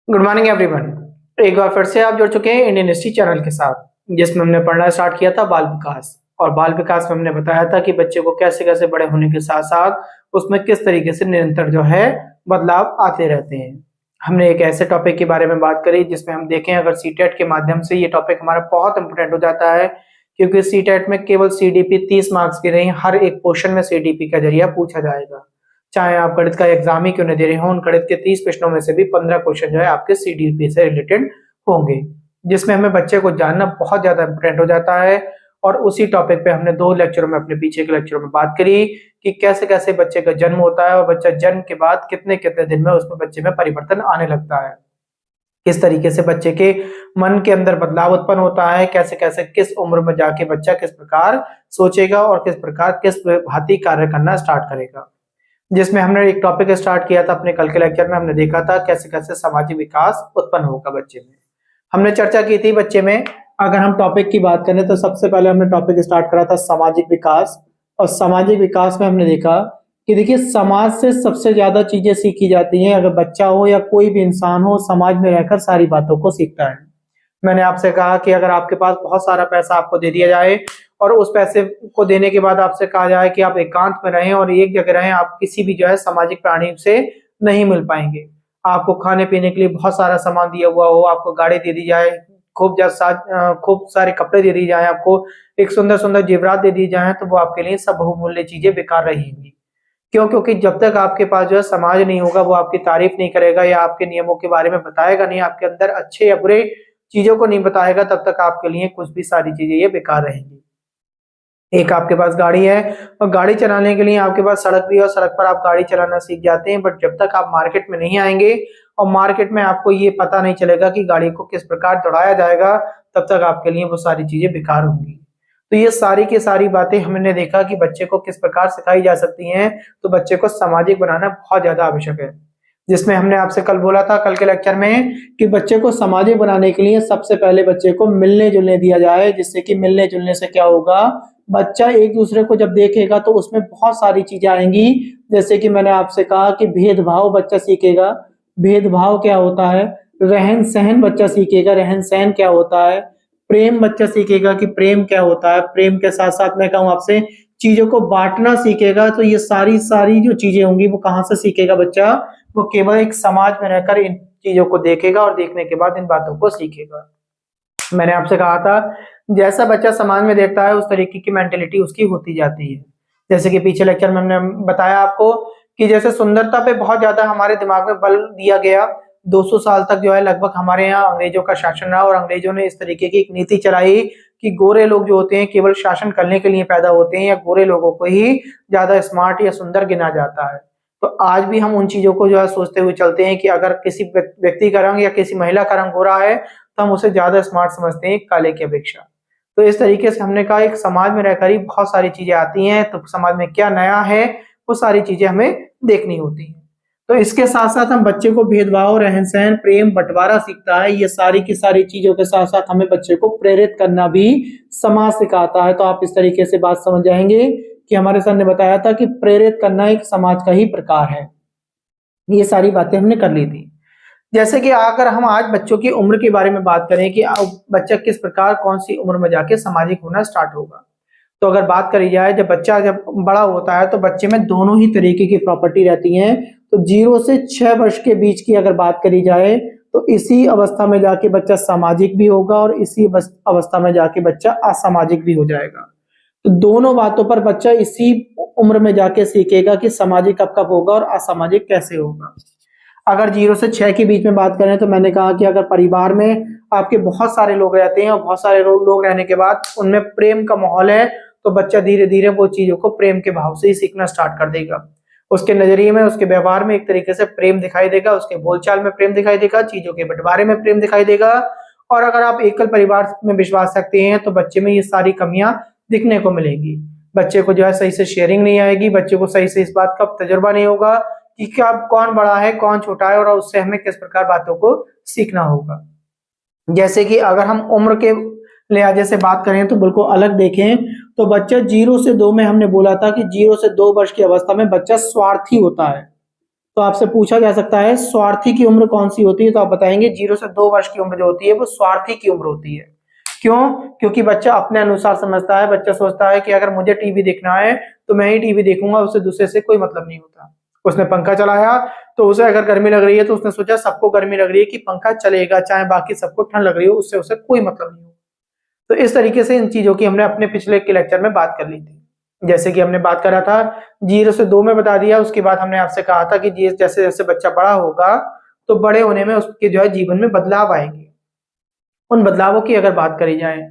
Good morning everyone. एक बार फिर से आप जुड़ चुके हैं इंडियन हिस्ट्री चैनल के साथ, जिसमें हमने पढ़ना स्टार्ट किया था बाल विकास। और बाल विकास में हमने बताया था कि बच्चे को कैसे कैसे बड़े होने के साथ साथ उसमें किस तरीके से निरंतर जो है बदलाव आते रहते हैं। हमने एक ऐसे टॉपिक के बारे में बात करी जिसमें हम देखें अगर सीटेट के माध्यम से ये टॉपिक हमारा बहुत इंपोर्टेंट हो जाता है, क्योंकि सीटेट में केवल सीडीपी 30 मार्क्स की नहीं, हर एक क्वेश्चन में सीडीपी का जरिया पूछा जाएगा। चाहे आप गणित का एग्जाम ही क्यों नहीं दे रहे हो, उन गणित के 30 प्रश्नों में से भी 15 क्वेश्चन जो है आपके सीडीपी से रिलेटेड होंगे, जिसमें हमें बच्चे को जानना बहुत ज्यादा इंपोर्टेंट हो जाता है। और उसी टॉपिक पे हमने 2 लेक्चरों में, अपने पीछे के लेक्चरों में बात करी कि कैसे कैसे बच्चे का जन्म होता है और बच्चा जन्म के बाद कितने कितने दिन में उसमें बच्चे में परिवर्तन आने लगता है, किस तरीके से बच्चे के मन के अंदर बदलाव उत्पन्न होता है, कैसे कैसे किस उम्र में जाके बच्चा किस प्रकार सोचेगा और किस प्रकार किस भांति कार्य करना स्टार्ट करेगा। जिसमें हमने एक टॉपिक स्टार्ट किया था अपने कल के लेक्चर में, हमने देखा था कैसे कैसे सामाजिक विकास उत्पन्न होगा बच्चे में। हमने चर्चा की थी बच्चे में अगर हम टॉपिक की बात करें तो सबसे पहले हमने टॉपिक स्टार्ट करा था सामाजिक विकास। और सामाजिक विकास में हमने देखा कि देखिए समाज से सबसे ज्यादा चीजें सीखी जाती हैं। अगर बच्चा हो या कोई भी इंसान हो, समाज में रहकर सारी बातों को सीखता है। मैंने आपसे कहा कि अगर आपके पास बहुत सारा पैसा आपको दे दिया जाए और उस पैसे को देने के बाद आपसे कहा जाए कि आप एकांत में रहें और एक जगह रहें, आप किसी भी जो है सामाजिक प्राणी से नहीं मिल पाएंगे। आपको खाने पीने के लिए बहुत सारा सामान दिया हुआ हो, आपको गाड़ी दे दी जाए, खूब सारे कपड़े दे दिए जाए, आपको एक सुंदर सुंदर जेवरात दे दी जाए, तो वो आपके लिए सब बहुमूल्य चीजें बेकार रहेंगी। क्यों? क्योंकि जब तक आपके पास जो है समाज नहीं होगा, वो आपकी तारीफ नहीं करेगा या आपके नियमों के बारे में बताएगा नहीं, आपके अंदर अच्छे या बुरे चीजों को नहीं बताएगा, तब तक आपके लिए कुछ भी सारी चीजें ये बेकार रहेंगी। एक आपके पास गाड़ी है और गाड़ी चलाने के लिए आपके पास सड़क भी है और सड़क पर आप गाड़ी चलाना सीख जाते हैं, बट जब तक आप मार्केट में नहीं आएंगे और मार्केट में आपको ये पता नहीं चलेगा कि गाड़ी को किस प्रकार दौड़ाया जाएगा, तब तक आपके लिए वो सारी चीजें बेकार होंगी। तो ये सारी की सारी बातें हमने देखा कि बच्चे को किस प्रकार सिखाई जा सकती हैं, तो बच्चे को सामाजिक बनाना बहुत ज्यादा आवश्यक है। जिसमें हमने आपसे कल बोला था कल के लेक्चर में कि बच्चे को सामाजिक बनाने के लिए सबसे पहले बच्चे को मिलने जुलने दिया जाए, जिससे कि मिलने जुलने से क्या होगा, बच्चा एक दूसरे को जब देखेगा तो उसमें बहुत सारी चीजें आएंगी। जैसे कि मैंने आपसे कहा कि भेदभाव बच्चा सीखेगा, भेदभाव क्या होता है, रहन सहन बच्चा सीखेगा, रहन सहन क्या होता है, प्रेम बच्चा सीखेगा कि प्रेम क्या होता है, प्रेम के साथ साथ मैं कहूँ आपसे चीजों को बांटना सीखेगा। तो ये सारी सारी जो चीजें होंगी वो कहाँ से सीखेगा बच्चा, वो केवल एक समाज में रहकर इन चीजों को देखेगा और देखने के बाद इन बातों को सीखेगा। मैंने आपसे कहा था जैसा बच्चा समाज में देखता है उस तरीके की मेंटेलिटी उसकी होती जाती है। जैसे कि पीछे लेक्चर में हमने बताया आपको कि जैसे सुंदरता पे बहुत ज्यादा हमारे दिमाग में बल दिया गया, 200 साल तक जो है लगभग हमारे यहाँ अंग्रेजों का शासन रहा और अंग्रेजों ने इस तरीके की एक नीति चलाई कि गोरे लोग जो होते हैं केवल शासन करने के लिए पैदा होते हैं या गोरे लोगों को ही ज्यादा स्मार्ट या सुंदर गिना जाता है। तो आज भी हम उन चीजों को जो है सोचते हुए चलते हैं कि अगर किसी व्यक्ति का रंग या किसी महिला का रंग गोरा है तो हम उसे ज्यादा स्मार्ट समझते हैं काले की अपेक्षा। तो इस तरीके से हमने कहा एक समाज में रहकर ही बहुत सारी चीजें आती हैं, तो समाज में क्या नया है वो सारी चीजें हमें देखनी होती हैं। तो इसके साथ साथ हम बच्चे को भेदभाव, रहन सहन, प्रेम, बंटवारा सीखता है। ये सारी की सारी चीजों के साथ साथ हमें बच्चे को प्रेरित करना भी समाज सिखाता है। तो आप इस तरीके से बात समझ जाएंगे कि हमारे सर ने बताया था कि प्रेरित करना एक समाज का ही प्रकार है। ये सारी बातें हमने कर ली थी। जैसे कि अगर हम आज बच्चों की उम्र के बारे में बात करें कि बच्चा किस प्रकार कौन सी उम्र में जाके सामाजिक होना स्टार्ट होगा, तो अगर बात करी जाए जब बच्चा जब बड़ा होता है तो बच्चे में दोनों ही तरीके की प्रॉपर्टी रहती हैं। तो 0 से 6 वर्ष के बीच की अगर बात करी जाए तो इसी अवस्था में जाके बच्चा सामाजिक भी होगा और इसी अवस्था में जाके बच्चा असामाजिक भी हो जाएगा। तो दोनों बातों पर बच्चा इसी उम्र में जाके सीखेगा कि सामाजिक कब कब होगा और असामाजिक कैसे होगा। अगर 0 से 6 के बीच में बात करें तो मैंने कहा कि अगर परिवार में आपके बहुत सारे लोग रहते हैं और बहुत सारे लोग रहने के बाद उनमें प्रेम का माहौल है, तो बच्चा धीरे धीरे वो चीजों को प्रेम के भाव से ही सीखना स्टार्ट कर देगा। उसके नजरिए में, उसके व्यवहार में एक तरीके से प्रेम दिखाई देगा, उसके बोलचाल में प्रेम दिखाई देगा, चीजों के बंटवारे में प्रेम दिखाई देगा। और अगर आप एकल परिवार में विश्वास रखते हैं तो बच्चे में ये सारी कमियां दिखने को मिलेंगी। बच्चे को जो है सही से शेयरिंग नहीं आएगी, बच्चे को सही से इस बात का तजुर्बा नहीं होगा कि क्या कौन बड़ा है कौन छोटा है और उससे हमें किस प्रकार बातों को सीखना होगा। जैसे कि अगर हम उम्र के लिहाजे से बात करें तो बिल्कुल अलग देखें तो बच्चा 0 से 2 में हमने बोला था कि 0 से 2 वर्ष की अवस्था में बच्चा स्वार्थी होता है। तो आपसे पूछा जा सकता है स्वार्थी की उम्र कौन सी होती है, तो आप बताएंगे 0 से 2 वर्ष की उम्र जो होती है वो स्वार्थी की उम्र होती है। क्यों? क्योंकि बच्चा अपने अनुसार समझता है, बच्चा सोचता है कि अगर मुझे टीवी देखना है तो मैं ही टीवी देखूंगा, उससे दूसरे से कोई मतलब नहीं होता। उसने पंखा चलाया तो उसे अगर गर्मी लग रही है तो उसने सोचा सबको गर्मी लग रही है कि पंखा चलेगा, चाहे बाकी सबको ठंड लग रही हो, उससे उसे कोई मतलब नहीं हो। तो इस तरीके से इन चीजों की हमने अपने पिछले के लेक्चर में बात कर ली थी। जैसे कि हमने बात करा था 0 से 2 में बता दिया, उसके बाद हमने आपसे कहा था कि जैसे जैसे बच्चा बड़ा होगा तो बड़े होने में उसके जो है जीवन में बदलाव आएंगे। उन बदलावों की अगर बात करी जाए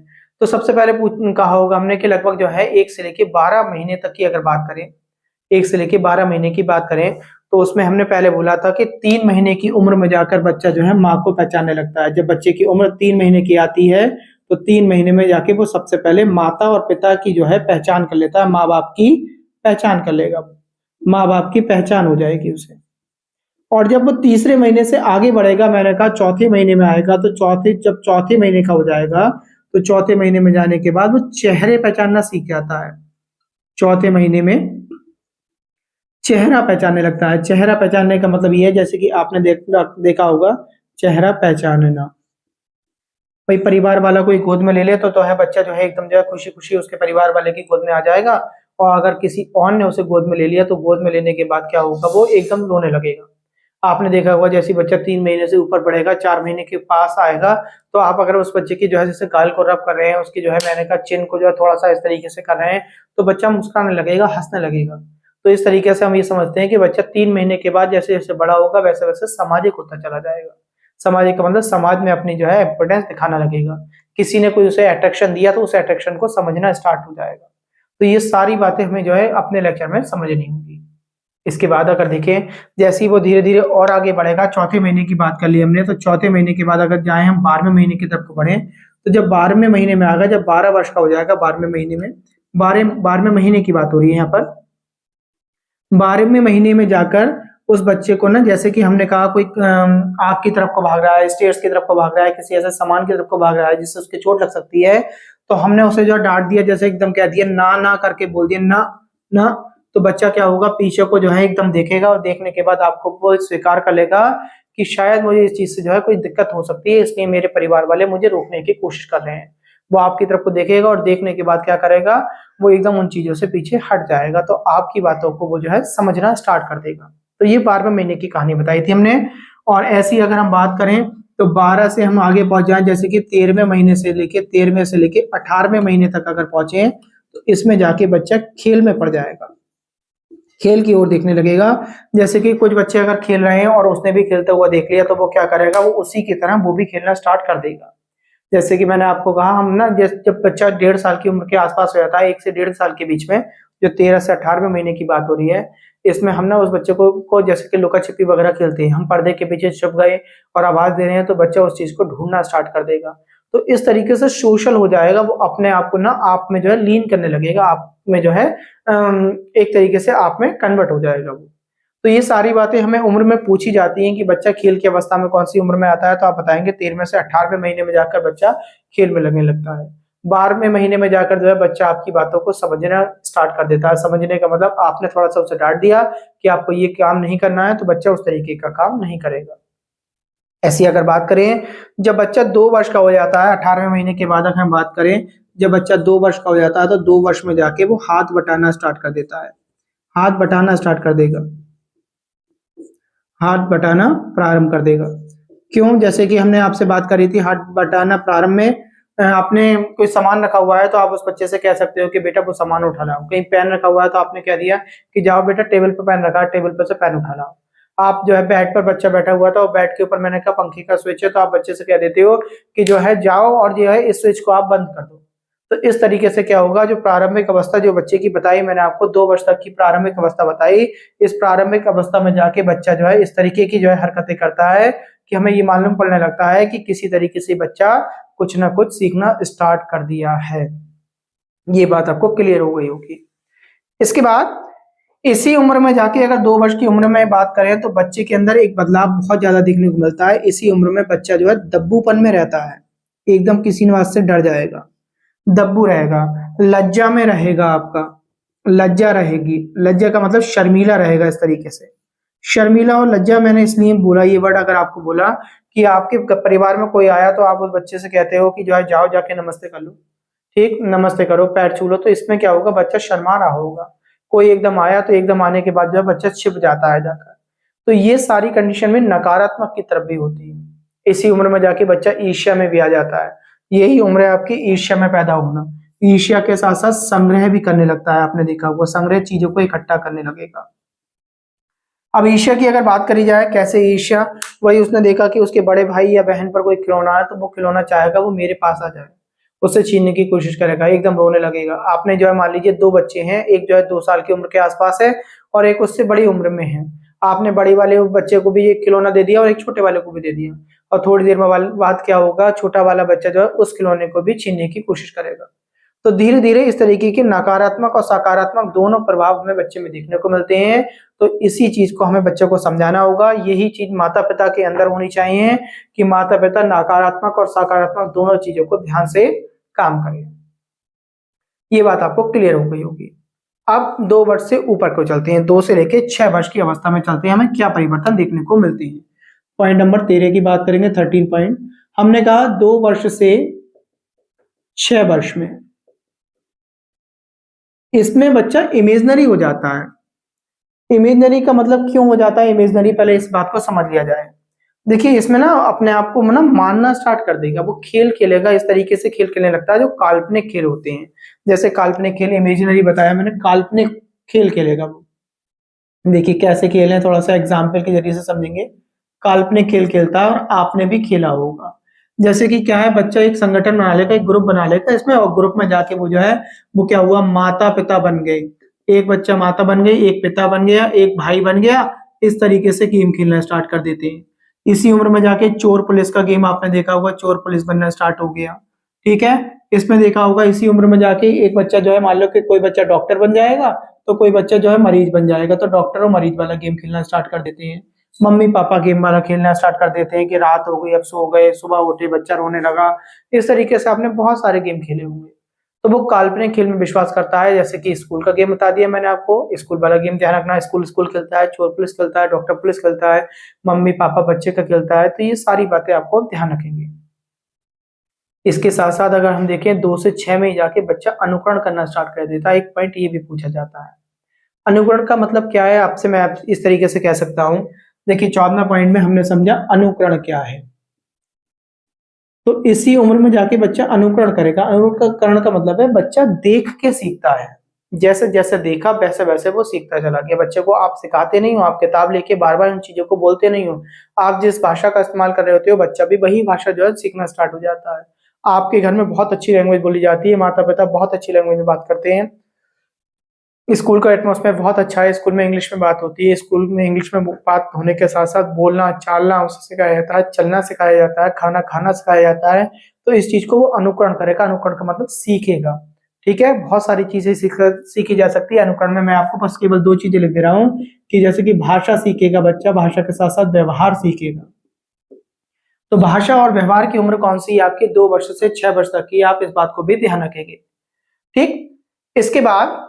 तो सबसे पहले कहा होगा हमने कि लगभग जो है 1 से लेके 12 महीने तक की अगर बात करें, 1 से लेके 12 महीने की बात करें तो उसमें हमने पहले बोला था कि 3 महीने की उम्र में जाकर बच्चा जो है माँ को पहचानने लगता है। जब बच्चे की उम्र 3 महीने की आती है तो 3 महीने में जाके वो सबसे पहले माता और पिता की जो है पहचान कर लेता है, माँ बाप की पहचान कर लेगा, माँ बाप की पहचान हो जाएगी उसे। और जब वो तीसरे महीने से आगे बढ़ेगा, मैंने कहा चौथे महीने में आएगा, तो जब चौथे महीने का हो जाएगा तो चौथे महीने में जाने के बाद वो चेहरे पहचानना सीख जाता है। चौथे महीने में चेहरा पहचानने लगता है। चेहरा पहचानने का मतलब ये है जैसे कि आपने देखा होगा चेहरा पहचानना, भाई परिवार वाला कोई गोद में ले ले तो है बच्चा जो है एकदम जो है खुशी खुशी उसके परिवार वाले की गोद में आ जाएगा। और अगर किसी और ने उसे गोद में ले लिया तो गोद में लेने के बाद क्या होगा, वो एकदम रोने लगेगा। आपने देखा होगा जैसे बच्चा 3 महीने से ऊपर बढ़ेगा, 4 महीने के पास आएगा, तो आप अगर उस बच्चे की जो है जैसे गाल को रब कर रहे हैं, उसकी जो है मैंने कहा चिन को जो है थोड़ा सा इस तरीके से कर रहे हैं, तो बच्चा मुस्कुराने लगेगा, हंसने लगेगा। तो इस तरीके से हम ये समझते हैं कि बच्चा 3 महीने के बाद जैसे जैसे बड़ा होगा वैसे वैसे सामाजिक होता चला जाएगा। सामाजिक का मतलब समाज में अपनी जो है इम्पोर्टेंस दिखाना लगेगा। किसी ने कोई उसे अट्रैक्शन दिया तो उस अट्रैक्शन को समझना स्टार्ट हो जाएगा। तो ये सारी बातें हमें जो है अपने लेक्चर में समझनी होगी। इसके बाद अगर देखें जैसे ही वो धीरे धीरे और आगे बढ़ेगा, चौथे महीने की बात कर ली हमने, तो चौथे महीने के बाद अगर जाए हम 12वें महीने की तरफ को बढ़े, तो जब 12वें महीने में आएगा, जब 12 वर्ष का हो जाएगा, 12वें महीने में 12वें महीने की बात हो रही है यहाँ पर। 12वें महीने में जाकर उस बच्चे को ना, जैसे कि हमने कहा कोई आग की तरफ को भाग रहा है, स्टेयर्स की तरफ को भाग रहा है, किसी ऐसे सामान की तरफ को भाग रहा है जिससे उसकी चोट लग सकती है, तो हमने उसे जो डांट दिया, जैसे एकदम कह दिया ना ना करके बोल दिया ना ना, तो बच्चा क्या होगा पीछे को जो है एकदम देखेगा, और देखने के बाद आपको वो स्वीकार कर लेगा कि शायद मुझे इस चीज से जो है कोई दिक्कत हो सकती है, इसलिए मेरे परिवार वाले मुझे रोकने की कोशिश कर रहे हैं। वो आपकी तरफ को देखेगा और देखने के बाद क्या करेगा, वो एकदम उन चीजों से पीछे हट जाएगा, तो आपकी बातों को वो जो है समझना स्टार्ट कर देगा। तो ये 12वें महीने की कहानी बताई थी हमने। और ऐसी अगर हम बात करें तो 12 से हम आगे पहुंच जाएं, जैसे कि 13वें महीने से लेके 18वें महीने तक अगर पहुंचे, तो इसमें जाके बच्चा खेल में पड़ जाएगा, खेल की ओर देखने लगेगा। जैसे कि कुछ बच्चे अगर खेल रहे हैं और उसने भी खेलता हुआ देख लिया, तो वो क्या करेगा, वो उसी की तरह वो भी खेलना स्टार्ट कर देगा। जैसे कि मैंने आपको कहा, हम ना जब बच्चा 1.5 साल की उम्र के आसपास हो जाता है, 1 से 1.5 साल के बीच में, जो 13 से 18वें महीने की बात हो रही है, इसमें हम ना उस बच्चे को जैसे कि लुका छिपी वगैरह खेलते हैं, हम पर्दे के पीछे छुप गए और आवाज दे रहे हैं, तो बच्चा उस चीज को ढूंढना स्टार्ट कर देगा। तो इस तरीके से सोशल हो जाएगा, वो अपने आप को ना आप में जो है लीन करने लगेगा, आप में जो है एक तरीके से आप में कन्वर्ट हो जाएगा वो। तो ये सारी बातें हमें उम्र में पूछी जाती हैं कि बच्चा खेल की अवस्था में कौन सी उम्र में आता है, तो आप बताएंगे 13वें से 18वें महीने में जाकर बच्चा खेल में लगने लगता है। 12वें महीने में जाकर जो है बच्चा आपकी बातों को समझना स्टार्ट कर देता है। समझने का मतलब आपने थोड़ा सा उसे डांट दिया कि आपको ये काम नहीं करना है, तो बच्चा उस तरीके का काम नहीं करेगा। ऐसी अगर बात करें, जब बच्चा 2 वर्ष का हो जाता है, 18वें महीने के बाद अगर हम बात करें, जब बच्चा 2 वर्ष का हो जाता है, तो 2 वर्ष में जाके वो हाथ बटाना स्टार्ट कर देता है, हाथ बटाना स्टार्ट कर देगा, हाथ बटाना प्रारंभ कर देगा। क्यों? जैसे कि हमने आपसे बात करी थी, हाथ बटाना प्रारंभ में आपने कोई सामान रखा हुआ है तो आप उस बच्चे से कह सकते हो कि बेटा वो सामान उठा लाओ। कहीं पेन रखा हुआ है तो आपने कह दिया कि जाओ बेटा टेबल पर पेन रखा है, टेबल पर से पेन उठा लाओ। आप जो है बेड पर बच्चा बैठा हुआ था और बेड के ऊपर मैंने कहा पंखे का स्विच है, तो आप बच्चे से कह देते हो कि जो है जाओ और जो है इस स्विच को आप बंद कर दो। तो इस तरीके से क्या होगा, जो प्रारंभिक अवस्था जो बच्चे की बताई मैंने आपको, 2 वर्ष तक की प्रारंभिक अवस्था बताई, इस प्रारंभिक अवस्था में जाके बच्चा जो है इस तरीके की जो है हरकतें करता है कि हमें ये मालूम पड़ने लगता है कि किसी तरीके से बच्चा कुछ ना कुछ सीखना स्टार्ट कर दिया है। ये बात आपको क्लियर हो गई होगी। इसके बाद इसी उम्र में जाके अगर 2 वर्ष की उम्र में बात करें, तो बच्चे के अंदर एक बदलाव बहुत ज्यादा देखने को मिलता है। इसी उम्र में बच्चा जो है दब्बूपन में रहता है, एकदम किसी बात से डर जाएगा, दब्बू रहेगा, लज्जा में रहेगा, आपका लज्जा रहेगी, लज्जा का मतलब शर्मीला रहेगा, इस तरीके से शर्मिला और लज्जा मैंने इसलिए बोला ये वर्ड, अगर आपको बोला कि आपके परिवार में कोई आया तो आप उस बच्चे से कहते हो कि जो है जाओ जाके नमस्ते कर लो, ठीक, नमस्ते करो, पैर छू लो, तो इसमें क्या होगा, बच्चा शर्मा रहा होगा। कोई एकदम आया तो एकदम आने के बाद जो है बच्चा छिप जाता है जाकर। तो ये सारी कंडीशन में नकारात्मक की तरफ भी होती है। इसी उम्र में जाके बच्चा ईर्ष्या में भी आ जाता है। यही उम्र है आपकी ईर्ष्या में पैदा होना। ईर्ष्या के साथ साथ संग्रह भी करने लगता है, आपने देखा वो संग्रह चीजों को इकट्ठा करने लगेगा। अब ईर्ष्या की अगर बात करी जाए, कैसे ईर्ष्या, वही उसने देखा कि उसके बड़े भाई या बहन पर कोई खिलौना है तो वो खिलौना चाहेगा वो मेरे पास आ जाए, उससे छीनने की कोशिश करेगा, एकदम रोने लगेगा। आपने जो है मान लीजिए दो बच्चे हैं, एक जो है 2 साल की उम्र के आसपास है और एक उससे बड़ी उम्र में है। आपने बड़ी वाले बच्चे को भी एक खिलौना दे दिया और एक छोटे वाले को भी दे दिया, और थोड़ी देर में बाद क्या होगा, छोटा वाला बच्चा जो है उस खिलौने को भी छीनने की कोशिश करेगा। तो धीरे धीरे इस तरीके के नकारात्मक और सकारात्मक दोनों प्रभाव हमें बच्चे में देखने को मिलते हैं। तो इसी चीज को हमें बच्चों को समझाना होगा। यही चीज माता पिता के अंदर होनी चाहिए कि माता पिता नकारात्मक और सकारात्मक दोनों चीजों को ध्यान से काम करें। ये बात आपको क्लियर हो गई होगी। अब 2 वर्ष से ऊपर को चलते हैं, 2 से लेके 6 वर्ष की अवस्था में चलते हैं, हमें क्या परिवर्तन देखने को मिलते हैं। पॉइंट नंबर 13 की बात करेंगे, 13 पॉइंट। हमने कहा 2 वर्ष से 6 वर्ष में इसमें बच्चा इमेजनरी हो जाता है। इमेजनरी का मतलब क्यों हो जाता है इमेजनरी, पहले इस बात को समझ लिया जाए। देखिए इसमें ना अपने आप को ना मानना स्टार्ट कर देगा, वो खेल खेलेगा, इस तरीके से खेल खेलने लगता है जो काल्पनिक खेल होते हैं। जैसे काल्पनिक खेल, इमेजिनरी बताया मैंने, काल्पनिक खेल खेलेगा वो। देखिए कैसे खेल है, थोड़ा सा एग्जाम्पल के जरिए से समझेंगे। काल्पनिक खेल खेलता है और आपने भी खेला होगा। जैसे कि क्या है, बच्चा एक संगठन बना लेगा, एक ग्रुप बना लेगा इसमें, और ग्रुप में जाके वो जो है वो क्या हुआ, माता पिता बन गए। एक बच्चा माता बन गई, एक पिता बन गया, एक भाई बन गया। इस तरीके से गेम खेलना स्टार्ट कर देते हैं। इसी उम्र में जाके चोर पुलिस का गेम आपने देखा होगा, चोर पुलिस बनना स्टार्ट हो गया। ठीक है, इसमें देखा होगा इसी उम्र में जाके एक बच्चा जो है, मान लो कि कोई बच्चा डॉक्टर बन जाएगा तो कोई बच्चा जो है मरीज बन जाएगा, तो डॉक्टर और मरीज वाला गेम खेलना स्टार्ट कर देते हैं। मम्मी पापा गेम वाला खेलना स्टार्ट कर देते हैं कि रात हो गई अब सो गए, सुबह उठे बच्चा रोने लगा। इस तरीके से आपने बहुत सारे गेम खेले होंगे। तो वो काल्पनिक खेल में विश्वास करता है। जैसे कि स्कूल का गेम बता दिया मैंने आपको, स्कूल वाला गेम ध्यान रखना, स्कूल स्कूल खेलता है, चोर पुलिस खेलता है, डॉक्टर पुलिस खेलता है, मम्मी पापा बच्चे का खेलता है। तो ये सारी बातें आपको ध्यान रखेंगे। इसके साथ साथ अगर हम देखें 2 से 6 में जाके बच्चा अनुकरण करना स्टार्ट कर देता है। एक पॉइंट ये भी पूछा जाता है, अनुकरण का मतलब क्या है, आपसे मैं इस तरीके से कह सकता हूं। देखिए 14वां पॉइंट में हमने समझा अनुकरण क्या है। तो इसी उम्र में जाके बच्चा अनुकरण करेगा। अनुकरण का मतलब है बच्चा देख के सीखता है। जैसे जैसे देखा वैसे वैसे वो सीखता चला गया। बच्चे को आप सिखाते नहीं हो, आप किताब लेके बार बार उन चीजों को बोलते नहीं हो, आप जिस भाषा का इस्तेमाल कर रहे होते हो बच्चा भी वही भाषा जो है सीखना स्टार्ट हो जाता है। आपके घर में बहुत अच्छी लैंग्वेज बोली जाती है, माता पिता बहुत अच्छी लैंग्वेज में बात करते हैं, स्कूल का एटमॉस्फेयर बहुत अच्छा है, स्कूल में इंग्लिश में बात होती है, स्कूल में इंग्लिश में बात होने के साथ साथ बोलना चालना उसे सिखाया जाता है, चलना सिखाया जाता है, खाना खाना सिखाया जाता है। तो इस चीज को वो अनुकरण करेगा। अनुकरण का मतलब सीखेगा। ठीक है, बहुत सारी चीजें सीखी जा सकती है अनुकरण में। मैं आपको बस केवल 2 चीजें लिख दे रहा हूँ कि जैसे कि भाषा सीखेगा बच्चा, भाषा के साथ साथ व्यवहार सीखेगा। तो भाषा और व्यवहार की उम्र कौन सी है आपकी, 2 वर्ष से 6 वर्ष तक की। आप इस बात को भी ध्यान रखेंगे। ठीक, इसके बाद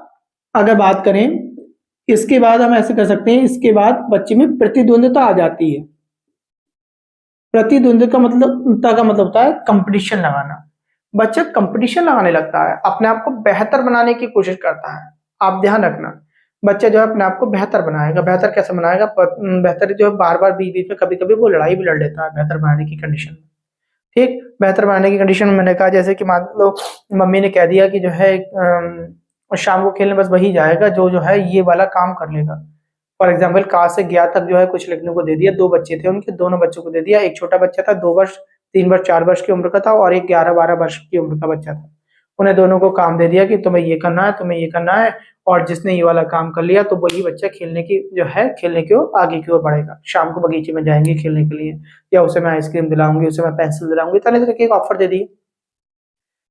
अगर बात करें, इसके बाद हम ऐसे कर सकते हैं, इसके बाद बच्चे में प्रतिद्वंद्विता आ जाती है। प्रतिद्वंद्विता का मतलब होता है कंपटीशन लगाना। बच्चा कंपटीशन लगाने लगता है, अपने आप को बेहतर बनाने की कोशिश करता है। आप ध्यान रखना, बच्चा जो है अपने आप को बेहतर बनाएगा। बेहतर कैसे बनाएगा, बेहतर जो है बार बार बीच बीच में कभी कभी वो लड़ाई भी लड़ लेता है बेहतर बनाने की कंडीशन में। ठीक, बेहतर बनाने की कंडीशन में मैंने कहा जैसे कि मान लो मम्मी ने कह दिया कि जो है शाम को खेलने बस वही जाएगा जो है ये वाला काम कर लेगा। फॉर एग्जाम्पल क से ज्ञ तक जो है कुछ लिखने को दे दिया। 2 बच्चे थे, उनके दोनों बच्चों को दे दिया। एक छोटा बच्चा था 2 वर्ष 3 वर्ष 4 वर्ष की उम्र का था, और एक 11-12 वर्ष की उम्र का बच्चा था। उन्हें दोनों को काम दे दिया कि तुम्हें ये करना है, तुम्हें ये करना है, और जिसने ये वाला काम कर लिया तो वही बच्चा खेलने की ओर आगे की ओर बढ़ेगा। शाम को बगीचे में जाएंगे खेलने के लिए, या उसे मैं आइसक्रीम दिलाऊंगी, उसे मैं पेंसिल दिलाऊंगी, तरह तरह के ऑफर दे दिए।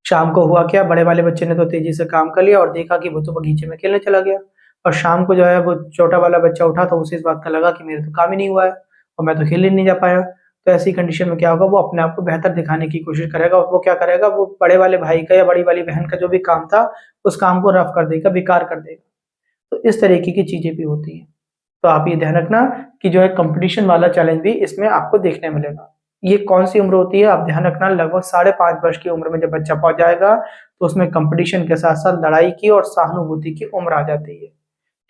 शाम को हुआ क्या, बड़े वाले बच्चे ने तो तेजी से काम कर लिया और देखा कि वो तो बगीचे में खेलने चला गया। और शाम को जो है वो छोटा वाला बच्चा उठा तो उसे इस बात का लगा कि मेरे तो काम ही नहीं हुआ है और मैं तो खेलने नहीं जा पाया। तो ऐसी कंडीशन में क्या होगा, वो अपने आप को बेहतर दिखाने की कोशिश करेगा। और वो क्या करेगा, वो बड़े वाले भाई का या बड़ी वाली बहन का जो भी काम था उस काम को रफ कर देगा, बेकार कर देगा। तो इस तरीके की चीजें भी होती हैं। तो आप ये ध्यान रखना कि जो है कंपटीशन वाला चैलेंज भी इसमें आपको देखने मिलेगा। ये कौन सी उम्र होती है, आप ध्यान रखना, लगभग 5.5 वर्ष की उम्र में जब बच्चा पहुंच जाएगा तो उसमें कंपटीशन के साथ साथ लड़ाई की और सहानुभूति की उम्र आ जाती है।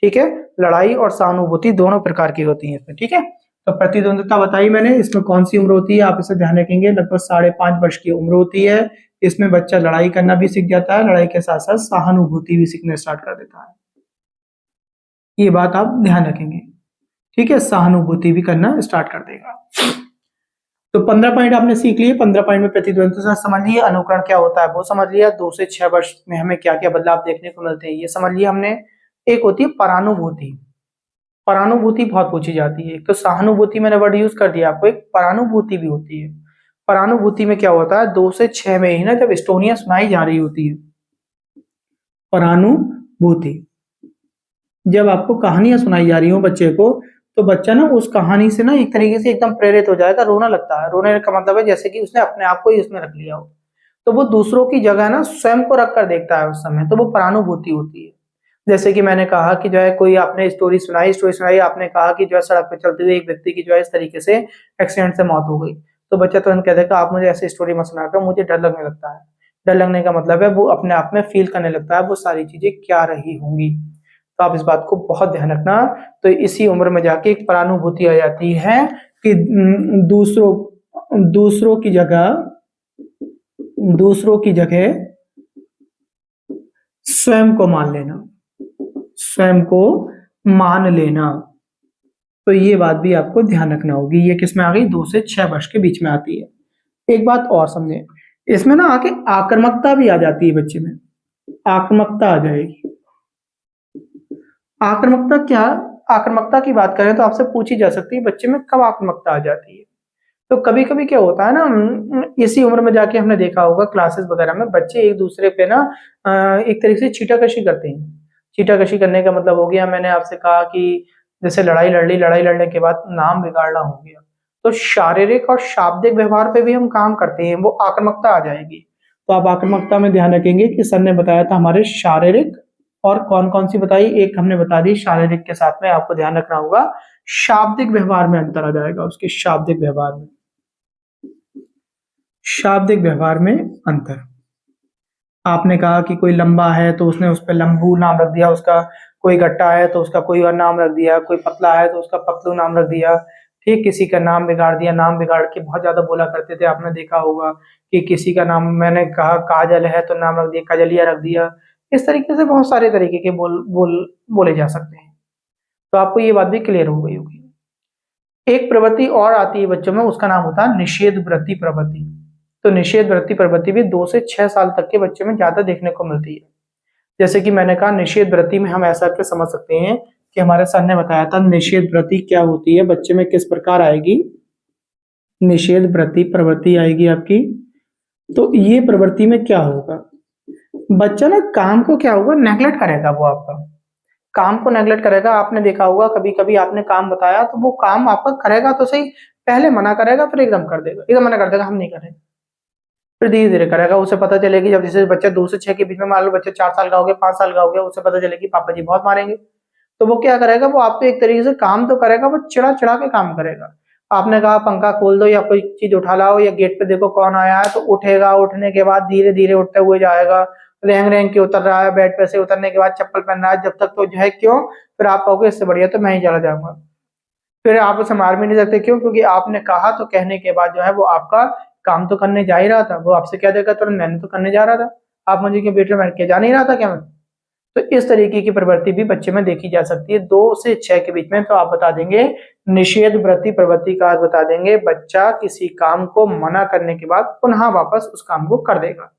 ठीक है, लड़ाई और सहानुभूति दोनों प्रकार की होती है इसमें। ठीक है, तो प्रतिद्वंदता बताई मैंने, इसमें कौन सी उम्र होती है आप इसे ध्यान रखेंगे, लगभग 5.5 वर्ष की उम्र होती है। इसमें बच्चा लड़ाई करना भी सीख जाता है, लड़ाई के साथ साथ सहानुभूति भी सीखना स्टार्ट कर देता है। ये बात आप ध्यान रखेंगे। ठीक है, सहानुभूति भी करना स्टार्ट कर देगा। तो 15 पॉइंट आपने सीख लिए। 15 पॉइंट में प्रतिद्वंद्विता समझ लिए, अनुकरण क्या होता है वो समझ लिया, 2 से 6 वर्ष में हमें क्या क्या बदलाव देखने को मिलते हैं ये समझ लिया हमने। एक होती है परानुभूति। परानुभूति बहुत पूछी जाती है। तो सहानुभूति मैंने वर्ड यूज कर दिया आपको, एक परानुभूति भी होती है। परानुभूति में क्या होता है, 2 से 6 में ही ना जब स्टोरियां सुनाई जा रही होती है, परानुभूति, जब आपको कहानियां सुनाई जा रही हो बच्चे को, तो बच्चा ना उस कहानी से ना एक तरीके से एकदम प्रेरित हो जाएगा, रोना लगता है। रोने का मतलब है जैसे कि उसने अपने आप को ही उसमें रख लिया हो, तो वो दूसरों की जगह ना स्वयं को रख कर देखता है उस समय, तो वो परानुभूति होती है। जैसे कि मैंने कहा कि जो है कोई आपने स्टोरी सुनाई, आपने कहा कि जो है सड़क पे चलते हुए एक व्यक्ति की जो है इस तरीके से एक्सीडेंट से मौत हो गई, तो बच्चा तुरंत कह देगा आप मुझे ऐसी स्टोरी मत सुनाकर, मुझे डर लगने लगता है। डर लगने का मतलब है वो अपने आप में फील करने लगता है वो सारी चीजें क्या रही होंगी। तो आप इस बात को बहुत ध्यान रखना। तो इसी उम्र में जाके एक परानुभूति आ जाती है कि दूसरों की जगह स्वयं को मान लेना, स्वयं को मान लेना। तो ये बात भी आपको ध्यान रखना होगी। ये किस में आ गई, 2 से 6 वर्ष के बीच में आती है। एक बात और समझे, इसमें ना आके आक्रामकता भी आ जाती है बच्चे में, आक्रामकता आ जाएगी। आक्रामकता क्या, आक्रामकता की बात करें तो आपसे पूछी जा सकती है बच्चे में कब आक्रामकता आ जाती है। तो कभी कभी क्या होता है ना, इसी उम्र में जाके हमने देखा होगा क्लासेस वगैरह में बच्चे एक दूसरे पे ना एक तरीके से छीटाकशी करते हैं। छीटाकशी करने का मतलब हो गया, मैंने आपसे कहा कि जैसे लड़ाई लड़ ली, लड़ाई लड़ने के बाद नाम बिगाड़ना हो गया, तो शारीरिक और शाब्दिक व्यवहार पे भी हम काम करते हैं, वो आक्रामकता आ जाएगी। तो आप आक्रामकता में ध्यान रखेंगे कि सर ने बताया था हमारे शारीरिक और कौन कौन सी बताई, एक हमने बता दी शारीरिक के साथ में आपको ध्यान रखना होगा शाब्दिक व्यवहार में अंतर आ जाएगा उसके, शाब्दिक व्यवहार में, शाब्दिक व्यवहार में अंतर। आपने कहा कि कोई लंबा है तो उसने उस पर लंबू नाम रख दिया उसका, कोई गट्टा है तो उसका कोई और नाम रख दिया, कोई पतला है तो उसका पतलू नाम रख दिया। ठीक, किसी का नाम बिगाड़ दिया, नाम बिगाड़ के बहुत ज्यादा बोला करते थे, आपने देखा होगा कि किसी का नाम, मैंने कहा काजल है तो नाम रख दिया काजलिया रख दिया। इस तरीके से बहुत सारे तरीके के बोले जा सकते हैं। तो आपको ये बात भी क्लियर हो गई होगी। एक प्रवृत्ति और आती है बच्चों में, उसका नाम होता है निषेध वृत्ति प्रवृत्ति। तो निषेध वृत्ति प्रवृत्ति भी 2 से 6 साल तक के बच्चे में ज्यादा देखने को मिलती है। जैसे कि मैंने कहा निषेध वृत्ति में हम ऐसा करके समझ सकते हैं कि हमारे सर ने बताया था निषेध वृत्ति क्या होती है, बच्चे में किस प्रकार आएगी, निषेध वृत्ति प्रवृत्ति आएगी आपकी। तो ये प्रवृत्ति में क्या होगा, बच्चा ना काम को क्या होगा, नेगलेक्ट करेगा, वो आपका काम को नेगलेक्ट करेगा। आपने देखा होगा कभी कभी आपने काम बताया तो वो काम आपका करेगा तो सही, पहले मना करेगा फिर एकदम कर देगा, एकदम मना कर देगा हम नहीं करेंगे, फिर धीरे धीरे करेगा। उसे पता चलेगी जब जैसे बच्चा 2 से 6 के बीच में, मान लो बच्चा 4 साल का हो गया, 5 साल का हो गया, उसे पता चलेगी पापा जी बहुत मारेंगे, तो वो क्या करेगा, वो आपको एक तरीके से काम तो करेगा, वो चिढ़ा चिढ़ा के काम करेगा। आपने कहा पंखा खोल दो या कोई चीज उठा लाओ या गेट पे देखो कौन आया है, तो उठेगा, उठने के बाद धीरे धीरे उठते हुए जाएगा, रेंग रेंग के उतर रहा है, बेड पे से उतरने के बाद चप्पल पहन रहा है, जब तक तो जो है क्यों, फिर आप कहोगे इससे बढ़िया तो मैं ही चला जाऊंगा। फिर आप उसे मार भी नहीं सकते, क्यों, क्योंकि आपने कहा तो कहने के बाद जो है वो आपका काम तो करने जा ही रहा था, वो आपसे क्या देगा तुरंत, मैंने तो करने जा रहा था, आप मुझे क्यों बेटे मैं क्या जा नहीं रहा था क्या मैं। तो इस तरीके की प्रवृत्ति भी बच्चे में देखी जा सकती है 2 से 6 के बीच में। तो आप बता देंगे निषेध वृत्ति प्रवृत्ति का अर्थ बता देंगे, बच्चा किसी काम को मना करने के बाद पुनः वापस उस काम को कर देगा।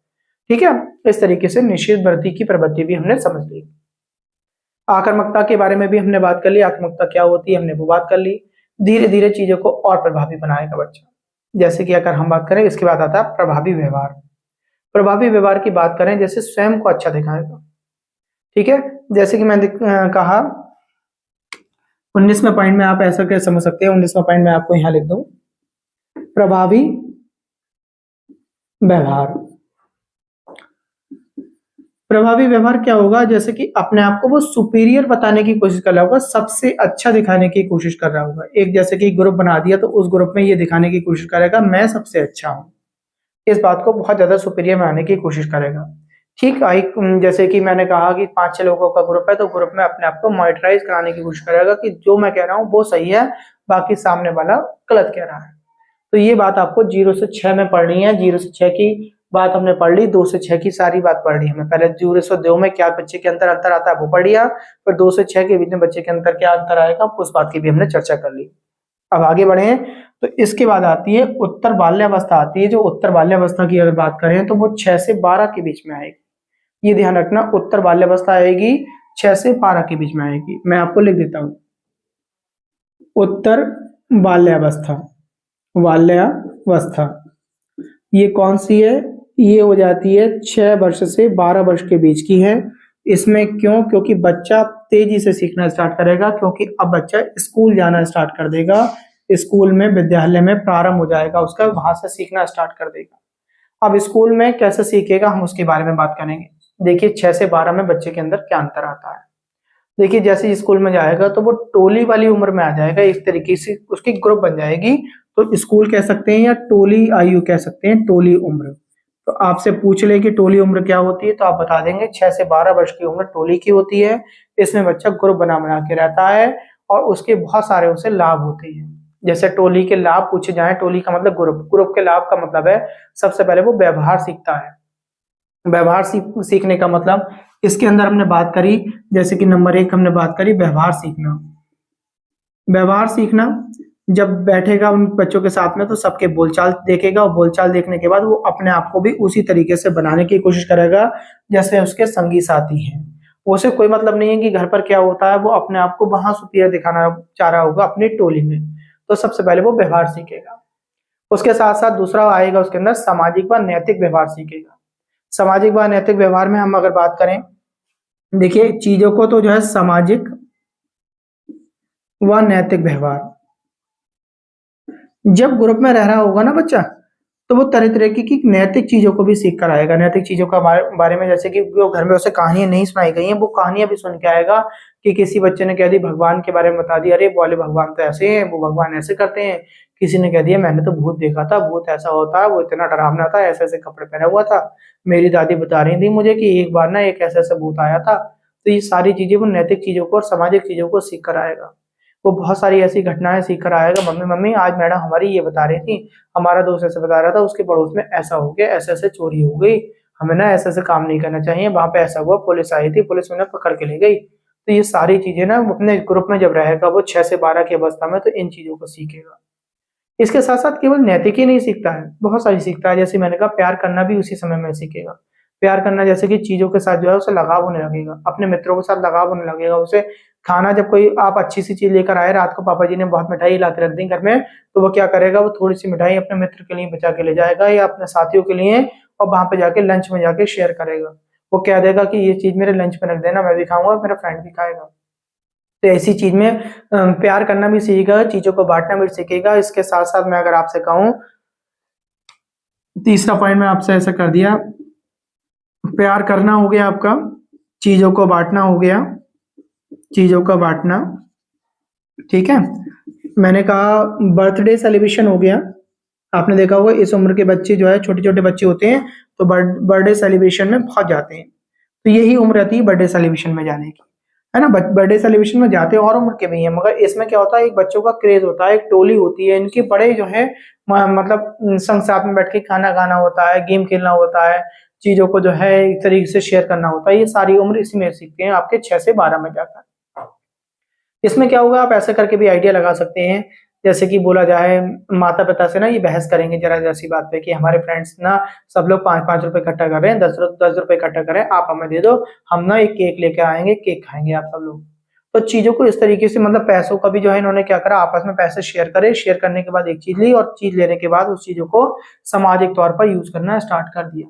ठीक है, इस तरीके से निषेध वृत्ति की प्रवृत्ति भी हमने समझ ली। आक्रामकता के बारे में भी हमने बात कर ली, आक्रामकता क्या होती है हमने वो बात कर ली। धीरे धीरे चीजों को और प्रभावी बनाएगा बच्चा। जैसे कि अगर हम बात करें, इसके बाद आता है प्रभावी व्यवहार। प्रभावी व्यवहार की बात करें, जैसे स्वयं को अच्छा दिखाएगा। ठीक है, जैसे कि मैंने कहा 19वें पॉइंट में आप ऐसा क्या समझ सकते हैं, 19वां पॉइंट में आपको यहां लिख दूं, प्रभावी व्यवहार। प्रभावी व्यवहार क्या होगा, जैसे कि अपने आप को वो सुपीरियर बताने की कोशिश कर रहा होगा, सबसे अच्छा दिखाने की कोशिश कर रहा होगा। एक जैसे कि ग्रुप बना दिया तो उस ग्रुप में ये दिखाने की कोशिश करेगा मैं सबसे अच्छा हूँ। इस बात को बहुत ज़्यादा सुपीरियर बनाने की कोशिश करेगा। ठीक जैसे कि मैंने कहा कि 5-6 लोगों का ग्रुप है तो ग्रुप में अपने आप को मॉनिटराइज़ कराने की कोशिश करेगा कि जो मैं कह रहा हूँ वो सही है, बाकी सामने वाला गलत कह रहा है। तो ये बात आपको 0 से 6 में पढ़नी है। 0 से 6 की बात हमने पढ़ ली, 2 से 6 की सारी बात पढ़ ली हमने। पहले 0 से 2 में क्या बच्चे के अंतर आता है वो पढ़ लिया, फिर 2 से 6 के बीच में बच्चे के अंदर क्या अंतर आएगा उस बात की भी हमने चर्चा कर ली। अब आगे बढ़े तो इसके बाद आती है उत्तर बाल्यावस्था आती है। जो उत्तर बाल्यावस्था की अगर बात करें तो वो 6 से 12 के बीच में आएगी। ये ध्यान रखना, उत्तर बाल्यावस्था आएगी 6 से 12 के बीच में आएगी। मैं आपको लिख देता हूँ, उत्तर बाल्यावस्था, बाल्यावस्था ये कौन सी है, ये हो जाती है 6 वर्ष से 12 वर्ष के बीच की है। इसमें क्यों, क्योंकि बच्चा तेजी से सीखना स्टार्ट करेगा, क्योंकि अब बच्चा स्कूल जाना स्टार्ट कर देगा, स्कूल में विद्यालय में प्रारंभ हो जाएगा उसका, वहां से सीखना स्टार्ट कर देगा। अब स्कूल में कैसे सीखेगा हम उसके बारे में बात करेंगे। देखिए 6 से 12 में बच्चे के अंदर क्या अंतर आता है। देखिए जैसे स्कूल में जाएगा तो वो टोली वाली उम्र में आ जाएगा, एक तरीके से उसकी ग्रुप बन जाएगी। तो स्कूल कह सकते हैं या टोली आयु कह सकते हैं, टोली उम्र। तो आपसे पूछ ले कि टोली उम्र क्या होती है तो आप बता देंगे 6 से 12 वर्ष की उम्र टोली की होती है। इसमें बच्चा ग्रुप बना बना के रहता है और उसके बहुत सारे उसे लाभ होते हैं। जैसे टोली के लाभ पूछे जाए, टोली का मतलब ग्रुप, ग्रुप के लाभ का मतलब है सबसे पहले वो व्यवहार सीखता है। व्यवहार सीखने का मतलब इसके अंदर हमने बात करी, जैसे कि नंबर 1 हमने बात करी व्यवहार सीखना। व्यवहार सीखना, जब बैठेगा उन बच्चों के साथ में तो सबके बोलचाल देखेगा और बोलचाल देखने के बाद वो अपने आप को भी उसी तरीके से बनाने की कोशिश करेगा जैसे उसके संगी साथी हैं। उसे कोई मतलब नहीं है कि घर पर क्या होता है, वो अपने आप को वहां सुपीरियर दिखाना चाह रहा होगा अपनी टोली में। तो सबसे पहले वो व्यवहार सीखेगा। उसके साथ साथ दूसरा आएगा उसके अंदर सामाजिक व नैतिक व्यवहार सीखेगा। सामाजिक व नैतिक व्यवहार में हम अगर बात करें, देखिए चीजों को तो जो है सामाजिक व नैतिक व्यवहार, जब ग्रुप में रह रहा होगा ना बच्चा तो वो तरह तरह की नैतिक चीजों को भी सीख कर आएगा। नैतिक चीजों का बारे में जैसे कि जो घर में उसे कहानियां नहीं सुनाई गई हैं वो कहानियां भी सुन के आएगा कि किसी बच्चे ने कह दी भगवान के बारे में बता दिया, अरे बोले भगवान तो ऐसे हैं, वो भगवान ऐसे करते हैं। किसी ने कह दिया मैंने तो भूत देखा था, भूत ऐसा होता है, वो इतना डरावना था, ऐसे ऐसे कपड़े पहना हुआ था। मेरी दादी बता रही थी मुझे कि एक बार ना एक ऐसा ऐसा भूत आया था। तो ये सारी चीजें वो नैतिक चीजों को और सामाजिक चीजों को सीख कर आएगा। वो बहुत सारी ऐसी घटनाएं सीख कर आएगा, मम्मी मम्मी आज मैडम हमारी ये बता रही थी, हमारा दोस्त ऐसे बता रहा था उसके पड़ोस में ऐसा हो गया, ऐसे ऐसे चोरी हो गई, हमें ना ऐसे ऐसे काम नहीं करना चाहिए, वहां पे ऐसा हुआ, पुलिस आई थी, पुलिस उन्हें पकड़ के ले गई। तो ये सारी चीजें ना अपने ग्रुप में जब रहेगा वो 6 से 12 की अवस्था में तो इन चीजों को सीखेगा। इसके साथ साथ केवल नैतिक ही नहीं सीखता है, बहुत सारी सीखता है। जैसे मैंने कहा प्यार करना भी उसी समय में सीखेगा। प्यार करना जैसे कि चीजों के साथ जो है उसे लगाव होने लगेगा, अपने मित्रों के साथ लगाव होने लगेगा। उसे खाना, जब कोई आप अच्छी सी चीज लेकर आए, रात को पापा जी ने बहुत मिठाई ला के रख दी घर में, तो वो क्या करेगा, वो थोड़ी सी मिठाई अपने मित्र के लिए बचा के ले जाएगा या अपने साथियों के लिए, और वहां पे जाके लंच में जाके शेयर करेगा। वो कह देगा कि ये चीज मेरे लंच में रख देना, मैं भी खाऊंगा, मेरा फ्रेंड भी खाएगा। तो ऐसी चीज में प्यार करना भी सीखेगा, चीजों को बांटना भी सीखेगा। इसके साथ साथ मैं अगर आपसे कहूँ, तीसरा पॉइंट मैं आपसे ऐसा कर दिया, प्यार करना हो गया आपका, चीजों को बांटना हो गया, चीजों का बांटना, ठीक है। मैंने कहा बर्थडे सेलिब्रेशन हो गया। आपने देखा होगा इस उम्र के बच्चे जो है, छोटे छोटे बच्चे होते हैं तो बर्थडे सेलिब्रेशन में बहुत जाते हैं। तो यही उम्र रहती है बर्थडे सेलिब्रेशन में जाने की, है ना। बर्थडे सेलिब्रेशन में जाते हैं और उम्र के भी हैं, मगर इसमें क्या होता है, एक बच्चों का क्रेज होता है, एक टोली होती है इनकी, बड़े जो है मतलब संग साथ में बैठ के खाना खाना होता है, गेम खेलना होता है, चीजों को जो है एक तरीके से शेयर करना होता है। ये सारी उम्र इसी में सीखते हैं आपके 6 से 12 में जाकर। इसमें क्या होगा, आप ऐसे करके भी आइडिया लगा सकते हैं। जैसे कि बोला जाए, माता पिता से ना ये बहस करेंगे जरा जैसी बात पे कि हमारे फ्रेंड्स ना सब लोग 5-5 रुपए इकट्ठा कर रहे हैं, 10 रुपए इकट्ठा करें, आप हमें दे दो, हम ना एक केक लेके आएंगे, केक खाएंगे आप सब लोग। तो चीजों को इस तरीके से, मतलब पैसों का भी जो है इन्होंने क्या करा, आपस में पैसे शेयर करे, शेयर करने के बाद एक चीज ली और चीज लेने के बाद उस चीजों को सामाजिक तौर पर यूज करना स्टार्ट कर दिया।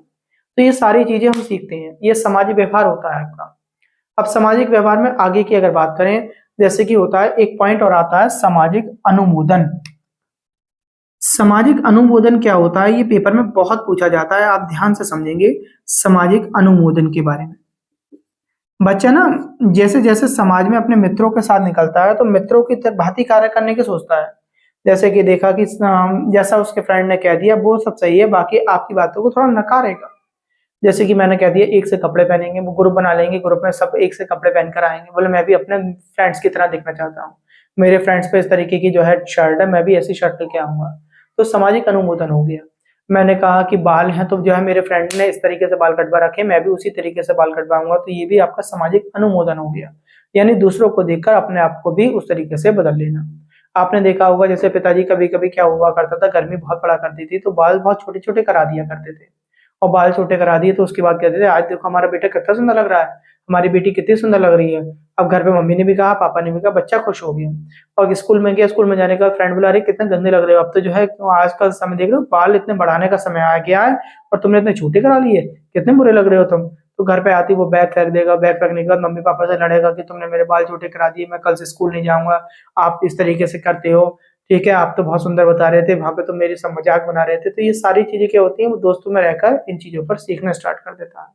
तो ये सारी चीजें हम सीखते हैं, ये सामाजिक व्यवहार होता है आपका। अब सामाजिक व्यवहार में आगे की अगर बात करें, जैसे कि होता है एक पॉइंट और आता है सामाजिक अनुमोदन। सामाजिक अनुमोदन क्या होता है, ये पेपर में बहुत पूछा जाता है, आप ध्यान से समझेंगे सामाजिक अनुमोदन के बारे में। बच्चा ना जैसे जैसे समाज में अपने मित्रों के साथ निकलता है तो मित्रों की तरह भांति कार्य करने की सोचता है। जैसे कि देखा कि जैसा उसके फ्रेंड ने कह दिया वो सब सही है, बाकी आपकी बातों को थोड़ा नकारेगा। जैसे कि मैंने कह दिया एक से कपड़े पहनेंगे, वो ग्रुप बना लेंगे, ग्रुप में सब एक से कपड़े पहन कर आएंगे, बोले मैं भी अपने फ्रेंड्स की तरह दिखना चाहता हूँ, मेरे फ्रेंड्स पे इस तरीके की जो है शर्ट है, मैं भी ऐसी शर्ट लेके आऊंगा। तो सामाजिक अनुमोदन हो गया। मैंने कहा कि बाल हैं तो जो है मेरे फ्रेंड ने इस तरीके से बाल कटवा रखे, मैं भी उसी तरीके से बाल कटवाऊंगा, तो ये भी आपका सामाजिक अनुमोदन हो गया। यानी दूसरों को देखकर अपने आप को भी उस तरीके से बदल लेना। आपने देखा होगा जैसे पिताजी कभी कभी क्या हुआ करता था, गर्मी बहुत पड़ा करती थी तो बाल बहुत छोटे छोटे करा दिया करते थे, और बाल छोटे करा दिए तो उसके बाद कहते थे आज देखो हमारा बेटा कितना सुंदर लग रहा है, हमारी बेटी कितनी सुंदर लग रही है। अब घर पे मम्मी ने भी कहा, पापा ने भी कहा, बच्चा खुश हो गया। और स्कूल में गया, स्कूल में जाने के बाद फ्रेंड बुला रही कितने गंदे लग रहे हो, अब तो जो है आजकल समय देख रहे हो बाल इतने बढ़ाने का समय आ गया है और तुमने इतने छोटे करा लिए, कितने बुरे लग रहे हो तुम। तो घर पे आती वो बैग फेंक देगा, बैग फेंकने के बाद मम्मी पापा से लड़ेगा कि तुमने मेरे बाल छोटे करा दिए, मैं कल से स्कूल नहीं जाऊंगा, आप इस तरीके से करते हो। ठीक है, आप तो बहुत सुंदर बता रहे थे, वहां पे तो मेरी सब मजाक बना रहे थे। तो ये सारी चीजें क्या होती हैं, वो दोस्तों में रहकर इन चीजों पर सीखना स्टार्ट कर देता है।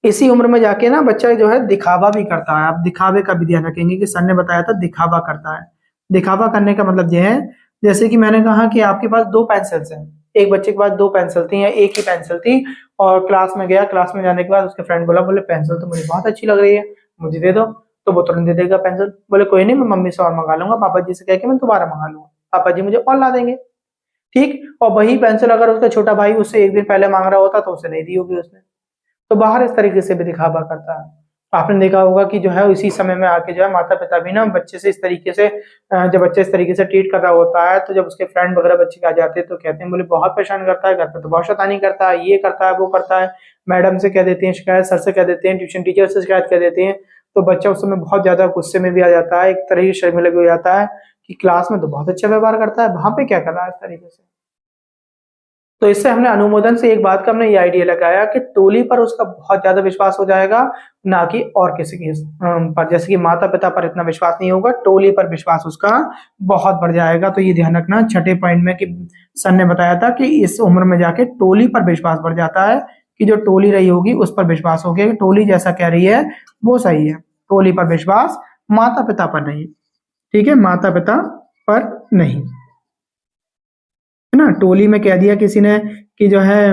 इसी उम्र में जाके ना बच्चा जो है दिखावा भी करता है। आप दिखावे का भी ध्यान रखेंगे कि सर ने बताया था दिखावा करता है। दिखावा करने का मतलब यह है, जैसे कि मैंने कहा कि आपके पास दो पेंसिल्स हैं, एक बच्चे के पास दो पेंसिल थी या एक ही पेंसिल थी, और क्लास में गया, क्लास में जाने के बाद उसके फ्रेंड बोला, बोले पेंसिल तो मुझे बहुत अच्छी लग रही है, मुझे दे दो। तो वो तुरंत दे देगा पेंसिल, बोले कोई नहीं मैं मम्मी से और मंगा लूंगा, पापा जी से कह के मैं दोबारा मंगा लूंगा, पापा जी मुझे और ला देंगे। ठीक, और वही पेंसिल अगर उसका छोटा भाई उससे एक दिन पहले मांग रहा होता तो उसे नहीं दी होगी उसने। तो बाहर इस तरीके से भी दिखावा करता है। आपने देखा होगा कि जो है इसी समय में आके जो है माता पिता भी ना बच्चे से इस तरीके से जब बच्चे इस तरीके से ट्रीट कर रहा होता है तो जब उसके फ्रेंड वगैरह बच्चे के आ जाते हैं तो कहते हैं बोले बहुत परेशान करता है, घर पे तो बहुत शैतानी करता है, ये करता है वो करता है, मैडम से कह देते हैं शिकायत, सर से कह देते हैं, ट्यूशन टीचर से शिकायत कर देते हैं। तो बच्चा उस समय बहुत ज्यादा गुस्से में भी आ जाता है, एक तरह की शर्मिला भी हो जाता है कि क्लास में तो बहुत अच्छा व्यवहार करता है, वहां पे क्या कर रहा है इस तरीके से। तो इससे हमने अनुमोदन से एक बात का हमने ये आइडिया लगाया कि टोली पर उसका बहुत ज्यादा विश्वास हो जाएगा, ना कि और किसी के पर। जैसे कि माता पिता पर इतना विश्वास नहीं होगा, टोली पर विश्वास उसका बहुत बढ़ जाएगा। तो ये ध्यान रखना छठे पॉइंट में कि सर ने बताया था कि इस उम्र में जाके टोली पर विश्वास बढ़ जाता है, कि जो टोली रही होगी उस पर विश्वास हो गया, टोली जैसा कह रही है वो सही है। टोली पर विश्वास, माता पिता पर नहीं। ठीक है, माता पिता पर नहीं, है ना। टोली में कह दिया किसी ने कि जो है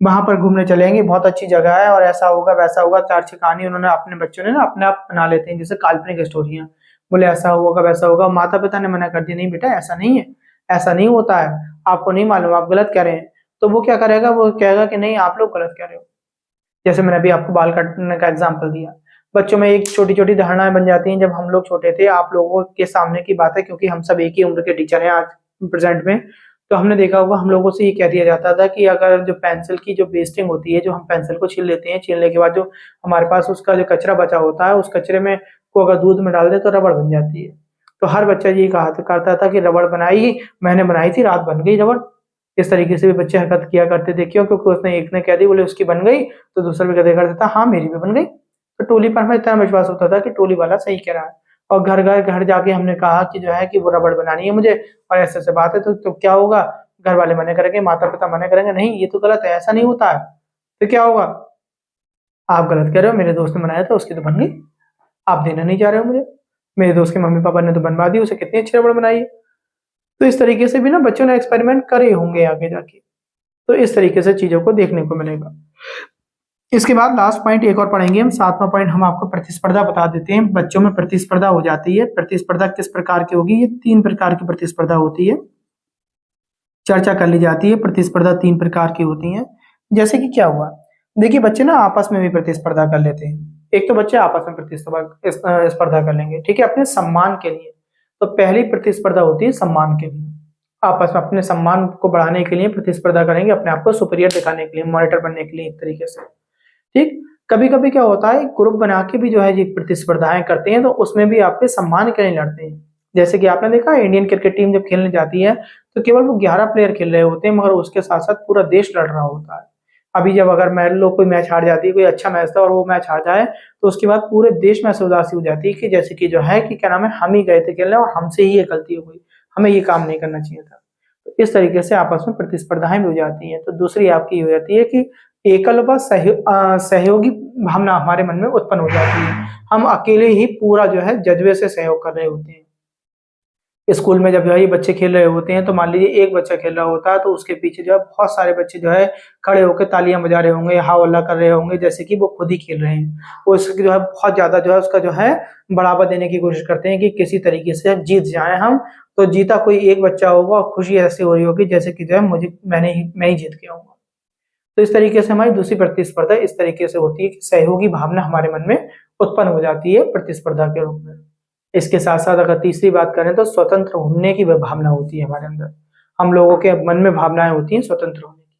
वहां पर घूमने चलेंगे, बहुत अच्छी जगह है और ऐसा होगा वैसा होगा, चार छह कहानी उन्होंने अपने बच्चों ने ना अपने आप बना लेते हैं जैसे काल्पनिक स्टोरियां। बोले ऐसा होगा वैसा होगा, माता पिता ने मना कर दिया, नहीं बेटा ऐसा नहीं है, ऐसा नहीं होता है, आपको नहीं मालूम, आप गलत कह रहे हैं। तो वो क्या करेगा, वो कहेगा कि नहीं आप लोग गलत कह रहे हो। जैसे मैंने अभी आपको बाल काटने का एग्जाम्पल दिया, बच्चों में एक छोटी छोटी धारणाएं बन जाती हैं। जब हम लोग छोटे थे, आप लोगों के सामने की बात है क्योंकि हम सब एक ही उम्र के टीचर हैं आज प्रेजेंट में, तो हमने देखा होगा हम लोगों से ये कह दिया जाता था कि अगर जो पेंसिल की जो वेस्टिंग होती है, जो हम पेंसिल को छील लेते हैं, छीलने के बाद जो हमारे पास उसका जो कचरा बचा होता है, उस कचरे में को अगर दूध में डाल दे तो रबड़ बन जाती है। तो हर बच्चा ये कहा करता था कि रबड़ बनाई, मैंने बनाई थी, रात बन गई रबड़। इस तरीके से भी बच्चे हरकत किया करते थे, क्यों? क्योंकि उसने एक ने कह दी बोले उसकी बन गई, तो दूसरा भी कहते करता था हाँ मेरी भी बन गई। तो टोली पर हमें इतना विश्वास होता था कि टोली वाला सही कह रहा है। और घर घर घर जाके हमने कहा कि जो है कि वो रबड़ बनानी है मुझे, और ऐसे ऐसे बात है, तो क्या होगा, घर वाले मना करेंगे, माता पिता मना करेंगे, नहीं ये तो गलत है, ऐसा नहीं होता है। तो क्या होगा, आप गलत कह रहे हो, मेरे दोस्त ने बनाया था उसकी तो बन गई, आप देना नहीं चाह रहे हो मुझे, मेरे दोस्त के मम्मी पापा ने तो बनवा दी, उसे कितनी अच्छी रबड़ बनाई है। तो इस तरीके से भी ना बच्चों ने एक्सपेरिमेंट करे होंगे आगे जाके। तो इस तरीके से चीजों को देखने को मिलेगा। इसके बाद लास्ट पॉइंट एक और पढ़ेंगे हम, सातवां पॉइंट हम आपको प्रतिस्पर्धा बता देते हैं। बच्चों में प्रतिस्पर्धा हो जाती है, प्रतिस्पर्धा किस प्रकार की होगी, ये तीन प्रकार की प्रतिस्पर्धा होती है, चर्चा कर ली जाती है। प्रतिस्पर्धा तीन प्रकार की होती है। जैसे कि क्या हुआ, देखिए बच्चे ना आपस में भी प्रतिस्पर्धा कर लेते हैं। एक तो बच्चे आपस में स्पर्धा कर लेंगे, ठीक है, अपने सम्मान के लिए। तो पहली प्रतिस्पर्धा होती है सम्मान के लिए, आपस में अपने सम्मान को बढ़ाने के लिए प्रतिस्पर्धा करेंगे, अपने आप को सुपीरियर दिखाने के लिए, मॉनिटर बनने के लिए एक तरीके से। ठीक, कभी कभी क्या होता है ग्रुप बना के भी जो है ये प्रतिस्पर्धाएं करते हैं, तो उसमें भी आपके सम्मान के लिए लड़ते हैं। जैसे कि आपने देखा इंडियन क्रिकेट टीम जब खेलने जाती है तो केवल वो 11 प्लेयर खेल रहे होते हैं, मगर उसके साथ साथ पूरा देश लड़ रहा होता है। अभी जब अगर मान लो कोई मैच हार जाती है, कोई अच्छा मैच था और वो मैच हार जाए, तो उसके बाद पूरे देश में ऐसी उदासी हो जाती है कि जैसे कि जो है कि क्या नाम है, हम ही गए थे खेलने और हमसे ही ये गलती हो गई, हमें ये काम नहीं करना चाहिए था। तो इस तरीके से आपस में प्रतिस्पर्धाएं भी हो जाती हैं। तो दूसरी आपकी हो जाती है कि एकल व सहयोगी भावना हमारे मन में उत्पन्न हो जाती है। हम अकेले ही पूरा जो है जज्बे से सहयोग कर रहे होते हैं। स्कूल में जब जो है ये बच्चे खेल रहे होते हैं, तो मान लीजिए एक बच्चा खेल रहा होता है, तो उसके पीछे जो है बहुत सारे बच्चे जो है खड़े होकर तालियां बजा रहे होंगे, हा हल्ला कर रहे होंगे, जैसे कि वो खुद ही खेल रहे हैं। वो इसकी जो है बहुत ज्यादा जो है उसका जो है बढ़ावा देने की कोशिश करते हैं कि किसी तरीके से जीत जाए हम। तो जीता कोई एक बच्चा होगा और खुशी ऐसी हो रही होगी जैसे कि जो है मैं ही जीत गया हूँ। तो इस तरीके से हमारी दूसरी प्रतिस्पर्धा इस तरीके से होती है कि सहयोगी भावना हमारे मन में उत्पन्न हो जाती है प्रतिस्पर्धा के रूप में। इसके साथ-साथ अगर तीसरी बात करें तो स्वतंत्र होने की भावना होती है हमारे अंदर। हम लोगों के मन में भावनाएँ होती हैं स्वतंत्र होने की।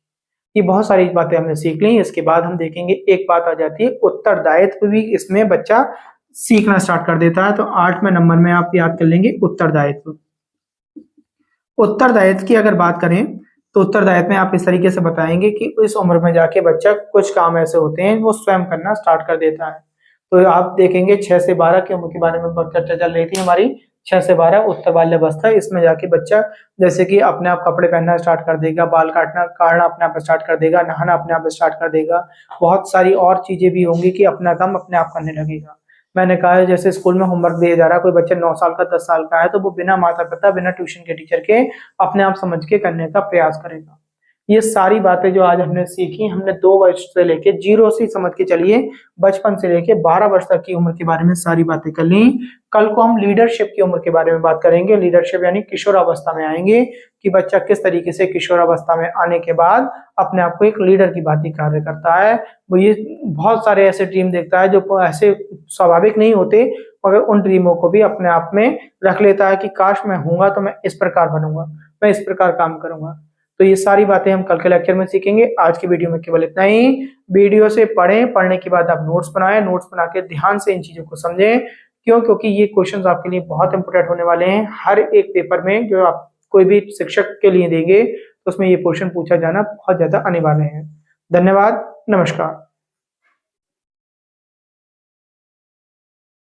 ये बहुत सारी बातें हमने सीख ली। इसके बाद हम देखेंगे एक बात आ जाती है उत्तरदायित्व भी इसमें बच्चा सीखना स्टार्ट कर देता है। तो 8वें नंबर में आप याद कर लेंगे उत्तरदायित्व। उत्तरदायित्व की अगर बात करें तो उत्तरदायित्व में आप इस तरीके से बताएंगे कि इस उम्र में जाके बच्चा कुछ काम ऐसे होते हैं वो स्वयं करना स्टार्ट कर देता है। तो आप देखेंगे 6 से 12 की उम्र के बारे में चर्चा चल रही थी हमारी। 6 से 12 उत्तर बाल्यावस्था, इसमें जाके बच्चा जैसे कि अपने आप कपड़े पहनना स्टार्ट कर देगा, बाल काटना अपने आप स्टार्ट कर देगा, नहाना अपने आप स्टार्ट कर देगा। बहुत सारी और चीजें भी होंगी कि अपना काम अपने आप करने लगेगा। मैंने कहा है जैसे स्कूल में होमवर्क दिया जा रहा है, कोई बच्चा 9 साल का 10 साल का है, तो वो बिना माता-पिता, बिना ट्यूशन के टीचर के अपने आप समझ के करने का प्रयास करेगा। ये सारी बातें जो आज हमने सीखी, हमने 2 वर्ष से लेके 0 से समझ के चलिए बचपन से लेके 12 वर्ष तक की उम्र के बारे में सारी बातें कर ली। कल को हम लीडरशिप की उम्र के बारे में बात करेंगे। लीडरशिप यानी किशोरावस्था में आएंगे कि बच्चा किस तरीके से किशोरावस्था में आने के बाद अपने आप को एक लीडर की भांति कार्य करता है। वो ये बहुत सारे ऐसे ड्रीम देखता है जो ऐसे स्वाभाविक नहीं होते, मगर उन ड्रीमों को भी अपने आप में रख लेता है कि काश मैं होऊंगा तो मैं इस प्रकार बनूंगा, मैं इस प्रकार काम करूंगा। तो ये सारी बातें हम कल के लेक्चर में सीखेंगे। आज की वीडियो में केवल इतना ही। वीडियो से पढ़ें, पढ़ने के बाद आप नोट्स बनाएं, नोट्स बना के ध्यान से इन चीजों को समझें। क्यों? क्योंकि ये क्वेश्चंस आपके लिए बहुत इंपोर्टेंट होने वाले हैं। हर एक पेपर में जो आप कोई भी शिक्षक के लिए देंगे तो उसमें ये क्वेश्चन पूछा जाना बहुत ज्यादा अनिवार्य है। धन्यवाद, नमस्कार।